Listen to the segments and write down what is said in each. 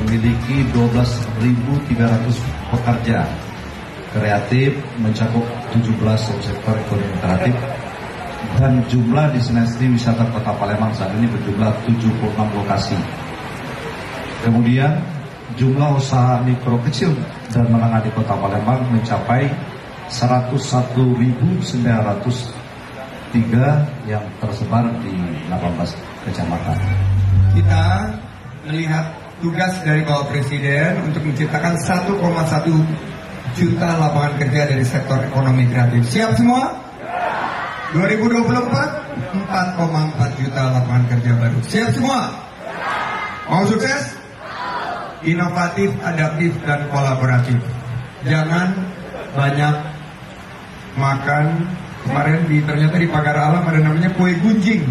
memiliki 12.300 pekerja. Kreatif mencakup 17 subsektor ekonomi kreatif, dan jumlah destinasi wisata Kota Palembang saat ini berjumlah 76 lokasi. Kemudian jumlah usaha mikro kecil dan menengah di Kota Palembang mencapai 101.903 yang tersebar di 18 kecamatan. Kita melihat tugas dari Bapak Presiden untuk menciptakan 1,1 juta lapangan kerja dari sektor ekonomi kreatif. Siap semua? 2024 4,4 juta lapangan kerja baru. Siap semua? Mau sukses? Inovatif, adaptif, dan kolaboratif. Jangan banyak makan. Kemarin ternyata di Pagar Alam ada namanya kue gunjing.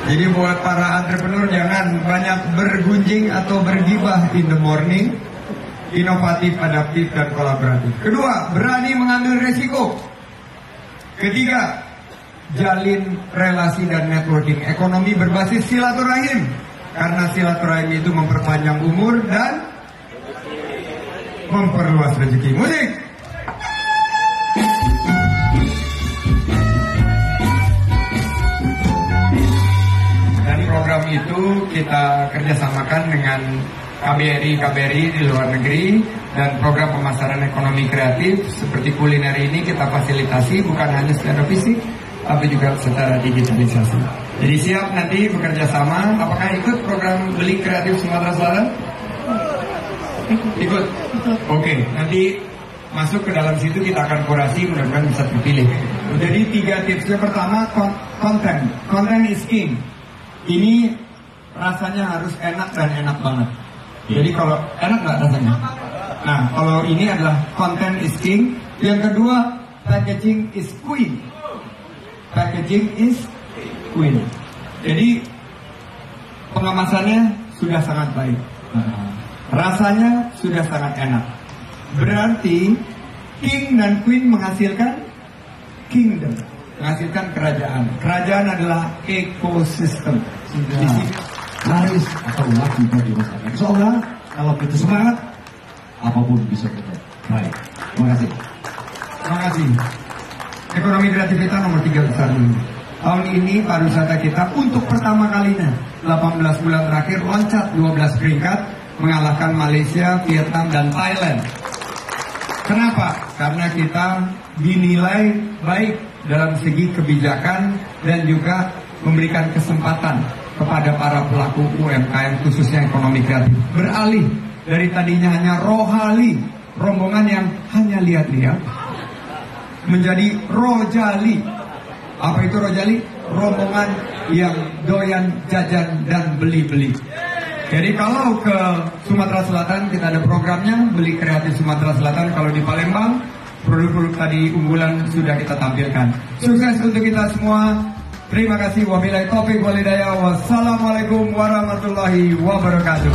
Jadi buat para entrepreneur jangan banyak bergunjing atau bergibah in the morning. Inovatif, adaptif, dan kolaboratif. Kedua, berani mengambil resiko. Ketiga, jalin relasi dan networking. Ekonomi berbasis silaturahim. Karena silaturahim itu memperpanjang umur dan memperluas rezeki. Musik! Dan program itu kita kerjasamakan dengan KBRI di luar negeri, dan program pemasaran ekonomi kreatif seperti kuliner ini kita fasilitasi bukan hanya secara fisik tapi juga secara digitalisasi. Jadi siap nanti bekerja sama. Apakah ikut program Beli Kreatif Sumatera Selatan? Ikut? Oke, nanti masuk ke dalam situ kita akan kurasi, mudah-mudahan bisa terpilih. Jadi 3 tipsnya. Pertama, konten. Konten is king. Ini rasanya harus enak dan enak banget. Jadi kalau enak nggak rasanya? Nah, kalau ini adalah content is king. Yang kedua, packaging is queen. Packaging is queen. Jadi pengemasannya sudah sangat baik. Rasanya sudah sangat enak. Berarti king dan queen menghasilkan kingdom, menghasilkan kerajaan. Kerajaan adalah ekosistem. Sudah laris atau laku bagi masyarakat. Seolah kalau kita semangat, apapun bisa kita baik. Terima kasih. Terima kasih. Ekonomi kreatif kita nomor 3 besar dulu. Tahun ini pariwisata kita untuk pertama kalinya 18 bulan terakhir loncat 12 peringkat, mengalahkan Malaysia, Vietnam, dan Thailand. Kenapa? Karena kita dinilai baik dalam segi kebijakan dan juga memberikan kesempatan kepada para pelaku UMKM khususnya ekonomi kreatif beralih dari tadinya hanya rohali, rombongan yang hanya lihat-lihat, menjadi rojali. Apa itu rojali? Rombongan yang doyan jajan dan beli-beli. Jadi kalau ke Sumatera Selatan kita ada programnya Beli Kreatif Sumatera Selatan. Kalau di Palembang produk-produk tadi unggulan sudah kita tampilkan. Sukses untuk kita semua. Terima kasih. Wabillahi taufiq wal hidayah. Wassalamualaikum warahmatullahi wabarakatuh.